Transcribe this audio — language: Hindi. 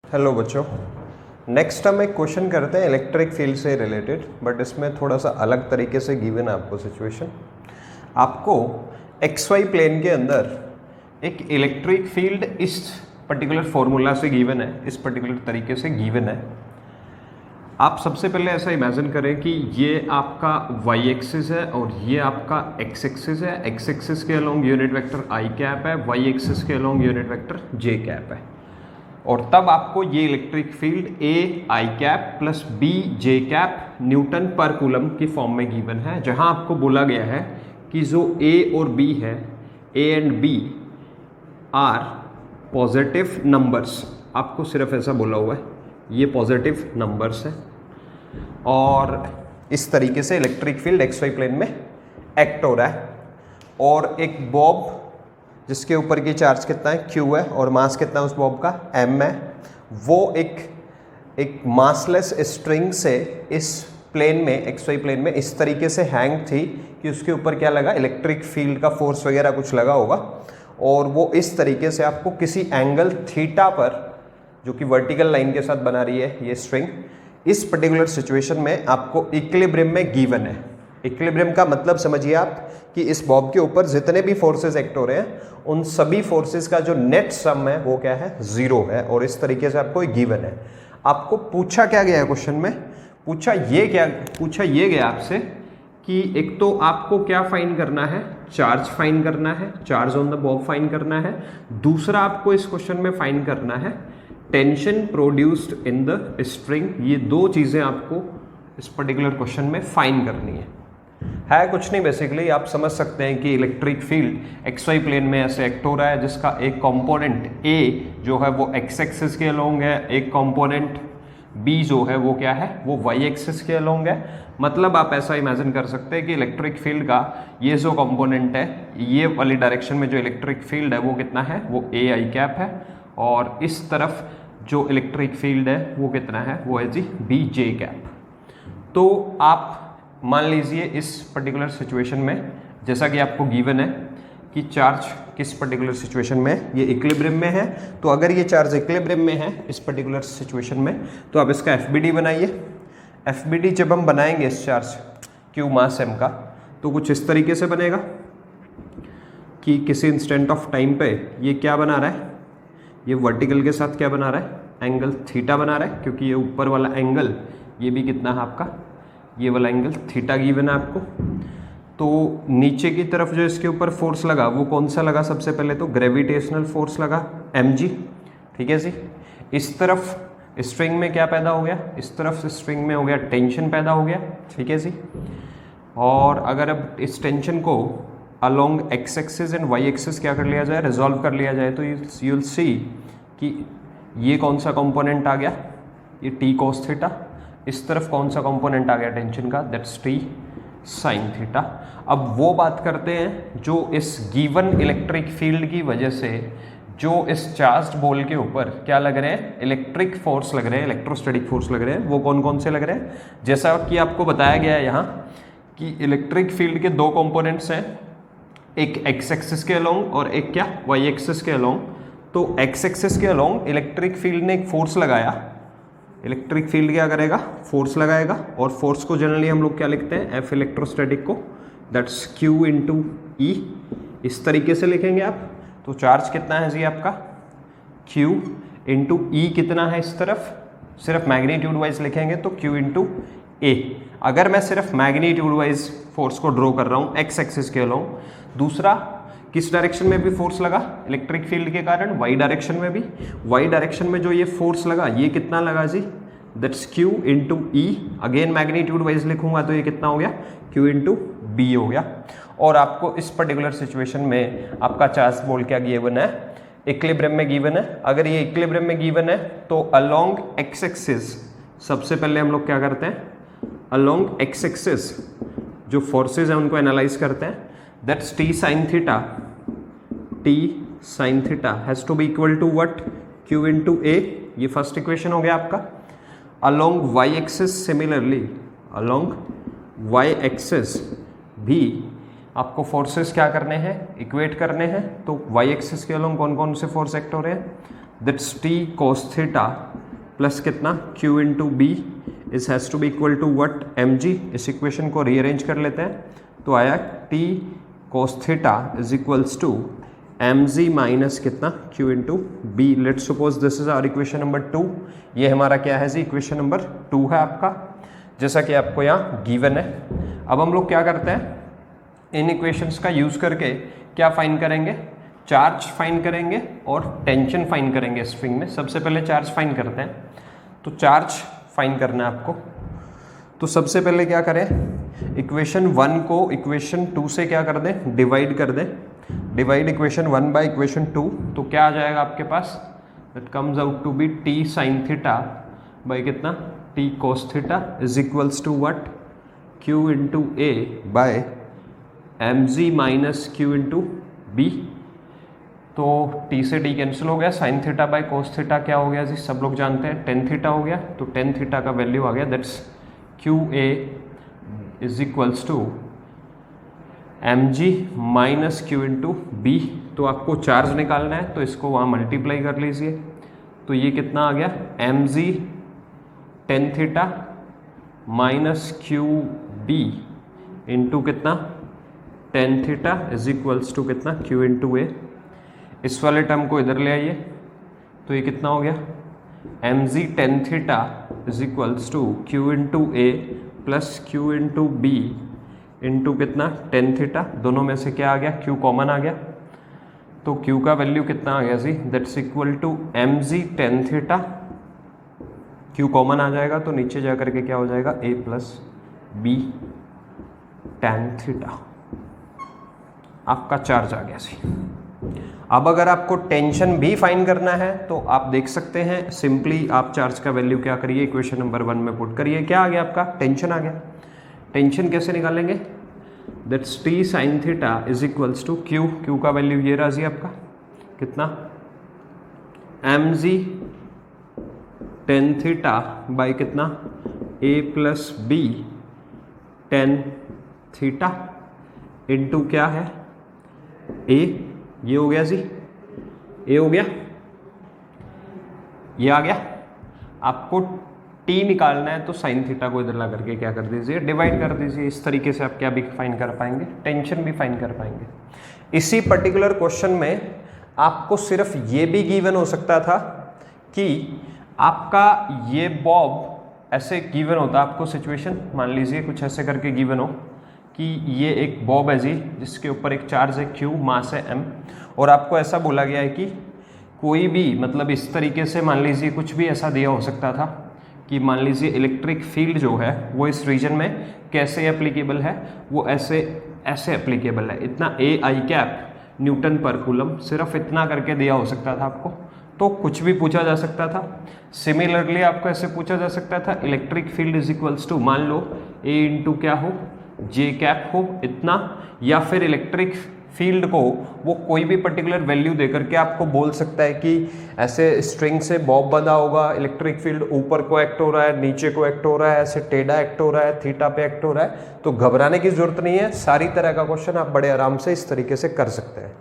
हेलो बच्चों, नेक्स्ट हम एक क्वेश्चन करते हैं इलेक्ट्रिक फील्ड से रिलेटेड, बट इसमें थोड़ा सा अलग तरीके से गिवन है आपको सिचुएशन। आपको एक्स वाई प्लेन के अंदर एक इलेक्ट्रिक फील्ड इस पर्टिकुलर फॉर्मूला से गिवन है, इस पर्टिकुलर तरीके से गिवन है। आप सबसे पहले ऐसा इमेजिन करें कि ये आपका वाई एक्सिस है और ये आपका एक्स एक्सिस है। एक्स एक्सिस के along unit vector I cap है, वाई एक्सिस के along unit vector J cap है। और तब आपको ये electric field A I cap plus B J cap newton पर कूलम की फॉर्म में गिवन है, जहां आपको बोला गया है कि जो ए और बी है, A and B are positive numbers. आपको सिर्फ ऐसा बोला हुआ है, ये पॉजिटिव नंबर्स है और इस तरीके से electric field X Y plane में एक्ट हो रहा है। और एक बॉब जिसके ऊपर की चार्ज कितना है, Q है, और मास कितना है उस बॉब का, M है, वो एक मासलेस स्ट्रिंग से इस प्लेन में, एक्स वाई प्लेन में इस तरीके से हैंग थी कि उसके ऊपर क्या लगा, इलेक्ट्रिक फील्ड का फोर्स वगैरह कुछ लगा होगा। और वो इस तरीके से आपको किसी एंगल थीटा पर, जो कि वर्टिकल लाइन के साथ बना रही है ये स्ट्रिंग, इस पर्टिकुलर सिचुएशन में आपको इक्विलिब्रियम में गिवन है। इक्विलिब्रियम का मतलब समझिए आप कि इस बॉब के ऊपर जितने भी फोर्सेस एक्ट हो रहे हैं उन सभी फोर्सेस का जो नेट सम है वो क्या है, 0 है। और इस तरीके से आपको गिवन है। आपको पूछा क्या गया है क्वेश्चन में, पूछा ये गया आपसे कि एक तो आपको क्या फाइंड करना है, चार्ज फाइंड करना है, charge on the Bob find करना है। दूसरा आपको इस क्वेश्चन में फाइंड करना है tension produced in the string. ये दो चीजें आपको इस पर्टिकुलर क्वेश्चन में फाइंड करनी है कुछ नहीं, बेसिकली आप समझ सकते हैं कि electric field X Y plane में ऐसे एक्ट हो रहा है, जिसका एक कंपोनेंट ए जो है वो एक्स एक्सिस के अलोंग है, एक कंपोनेंट बी जो है वो क्या है, वो वाई एक्सिस के अलोंग है। मतलब आप ऐसा इमेजिन कर सकते हैं कि इलेक्ट्रिक फील्ड का ये जो कंपोनेंट है, ये वाली डायरेक्शन में जो इलेक्ट्रिक फील्ड है वो कितना है, वो ए आई कैप है, और इस तरफ जो इलेक्ट्रिक फील्ड है वो कितना है, वो है जी बी जे कैप। तो आप मान लीजिए इस पर्टिकुलर सिचुएशन में, जैसा कि आपको गिवन है कि चार्ज किस पर्टिकुलर सिचुएशन में, ये इक्विलिब्रियम में है। तो अगर ये चार्ज इक्विलिब्रियम में है इस पर्टिकुलर सिचुएशन में, तो आप इसका एफबीडी बनाइए। एफबीडी जब हम बनाएंगे इस चार्ज Q मास M का, तो कुछ इस तरीके से बनेगा कि किसी इंस्टेंट ऑफ टाइम पे ये क्या बना रहा है, ये वर्टिकल के साथ क्या बना रहा है, एंगल थीटा बना रहा है, क्योंकि ये ऊपर वाला एंगल ये भी कितना है आपका, ये वाला एंगल थीटा गिवन है आपको। तो नीचे की तरफ जो इसके ऊपर फोर्स लगा वो कौन सा लगा, सबसे पहले तो ग्रेविटेशनल फोर्स लगा mg, ठीक है जी। इस तरफ स्ट्रिंग में क्या पैदा हो गया, इस तरफ स्ट्रिंग में हो गया टेंशन पैदा हो गया, ठीक है जी। और अगर अब इस टेंशन को along X axis and Y axis क्या कर लिया जाए, रिजॉल्व कर लिया जाए, तो यू विल सी कि ये कौन सा कंपोनेंट आ गया, ये टी कॉस थीटा। इस तरफ कौन सा कंपोनेंट आ गया टेंशन का, दैट्स टी साइन थीटा। अब वो बात करते हैं जो इस गिवन इलेक्ट्रिक फील्ड की वजह से जो इस चार्ज्ड बॉल के ऊपर क्या लग रहे हैं, इलेक्ट्रिक फोर्स लग रहे हैं, इलेक्ट्रोस्टैटिक फोर्स लग रहे हैं, वो कौन कौन से लग रहे हैं। जैसा कि आपको बताया गया है यहाँ कि इलेक्ट्रिक फील्ड के दो कंपोनेंट्स हैं, एक एक्स एक्सिस के अलोंग और एक क्या, वाई एक्सिस के अलोंग। तो एक्स एक्सिस के अलोंग इलेक्ट्रिक फील्ड ने एक फोर्स लगाया, इलेक्ट्रिक फील्ड क्या करेगा, फोर्स लगाएगा, और फोर्स को जनरली हम लोग क्या लिखते हैं, एफ इलेक्ट्रोस्टैटिक को, दैट्स Q इंटू ई, इस तरीके से लिखेंगे आप। तो चार्ज कितना है जी आपका, Q इंटू ई कितना है इस तरफ, सिर्फ मैग्नीट्यूड वाइज लिखेंगे तो Q इंटू ए। अगर मैं सिर्फ मैग्नीट्यूड वाइज फोर्स को ड्रॉ कर रहा हूँ एक्स एक्सिस के अलोंग, दूसरा किस डायरेक्शन में भी फोर्स लगा इलेक्ट्रिक फील्ड के कारण, वाई डायरेक्शन में भी, वाई डायरेक्शन में जो ये फोर्स लगा ये कितना लगा जी, that's Q into E. Again magnitude wise लिखूंगा तो ये कितना हो गया, Q इंटू बी हो गया। और आपको इस पर्टिकुलर सिचुएशन में आपका चार्ज बॉल क्या गिवन है, इक्विलिब्रियम में गिवन है। अगर ये इक्विलिब्रियम में गिवन है तो अलोंग एक्स एक्सिस, सबसे पहले हम लोग क्या करते हैं, अलोंग एक्स एक्सिस जो फोर्सेज हैं उनको एनालाइज करते हैं। That's T sine theta, T sine theta has to be equal to what, Q into A. ये फर्स्ट इक्वेशन हो गया आपका। Along Y axis similarly, along Y axis भी आपको फोर्सेस क्या करने हैं, इक्वेट करने हैं। तो वाई एक्सिस के अलोंग कौन कौन से फोर्स एक्ट हो रहे हैं, that's T cos theta plus कितना q into B is has to be equal to what mg। इस इक्वेशन को रीअरेंज कर लेते हैं तो आया t cos theta is equals to mg minus कितना q into B. Let's suppose this is our equation number 2। ये हमारा क्या है जी, इक्वेशन नंबर 2 है आपका, जैसा कि आपको यहाँ गिवन है। अब हम लोग क्या करते हैं, इन इक्वेशंस का यूज़ करके क्या फाइंड करेंगे, चार्ज फाइंड करेंगे और टेंशन फाइंड करेंगे स्ट्रिंग में। सबसे पहले चार्ज फाइंड करते हैं। तो चार्ज फाइंड करना है आपको, तो सबसे पहले क्या करें, इक्वेशन 1 को इक्वेशन 2 से क्या कर दें, डिवाइड कर दें। डिवाइड इक्वेशन 1 बाय इक्वेशन 2, तो क्या आ जाएगा आपके पास, that comes out to be T sine theta by कितना T cos theta is equals to what Q into A by M G minus Q into B. तो t से d कैंसिल हो गया, sine theta by cos theta क्या हो गया जी, सब लोग जानते हैं टेन थीटा हो गया। तो टेन थीटा का वैल्यू आ गया, that's Q A is equals to M G minus Q into B. तो आपको चार्ज निकालना है तो इसको वहाँ मल्टीप्लाई कर लीजिए। तो ये कितना आ गया, M G tan theta minus Q B into कितना tan theta is equals to कितना क्यू इंटू ए। इस वाले टर्म को इधर ले आइए तो ये कितना हो गया, M G tan theta is equals to Q into A plus Q into B into कितना टेन थीटा। दोनों में से क्या आ गया, क्यू कॉमन आ गया। तो क्यू का वैल्यू कितना आ गया जी, that's equal to M G tan theta, Q common आ जाएगा तो नीचे जा करके क्या हो जाएगा, A plus B tan theta. आपका चार्ज आ गया जी। अब अगर आपको टेंशन भी फाइंड करना है तो आप देख सकते हैं, सिंपली आप चार्ज का वैल्यू क्या करिए, इक्वेशन नंबर 1 में पुट करिए। क्या आ गया आपका, टेंशन आ गया। टेंशन कैसे निकालेंगे, that's T sine theta is equals to Q. Q का वैल्यू ये रहा जी आपका कितना, M G tan theta by कितना A plus B tan theta into क्या है ए। ये हो गया जी, ए हो गया, ये आ गया। आपको टी निकालना है तो साइन थीटा को इधर ला करके क्या कर दीजिए, डिवाइड कर दीजिए। इस तरीके से आप क्या भी फाइंड कर पाएंगे, टेंशन भी फाइंड कर पाएंगे। इसी पर्टिकुलर क्वेश्चन में आपको सिर्फ ये भी गिवन हो सकता था कि आपका ये बॉब ऐसे गिवन होता, आपको सिचुएशन मान लीजिए कुछ ऐसे करके गिवन हो कि ये एक बॉब है जी जिसके ऊपर एक चार्ज है Q, मास है M, और आपको ऐसा बोला गया है कि कोई भी मतलब इस तरीके से मान लीजिए कुछ भी ऐसा दिया हो सकता था कि मान लीजिए इलेक्ट्रिक फील्ड जो है वो इस रीजन में कैसे एप्लीकेबल है, वो ऐसे एप्लीकेबल है। इतना ए आई कैप न्यूटन पर कूलम, सिर्फ इतना करके दिया हो सकता था आपको, तो कुछ भी पूछा जा सकता था। सिमिलरली आपको ऐसे पूछा जा सकता था, electric field is equals to मान लो ए इंटू क्या हो, जे कैप हो इतना, या फिर इलेक्ट्रिक फील्ड को वो कोई भी पर्टिकुलर वैल्यू देकर के आपको बोल सकता है कि ऐसे स्ट्रिंग से बॉब बंधा होगा, इलेक्ट्रिक फील्ड ऊपर को एक्ट हो रहा है, नीचे को एक्ट हो रहा है, ऐसे टेढ़ा एक्ट हो रहा है, थीटा पे एक्ट हो रहा है। तो घबराने की जरूरत नहीं है, सारी तरह का क्वेश्चन आप बड़े आराम से इस तरीके से कर सकते हैं।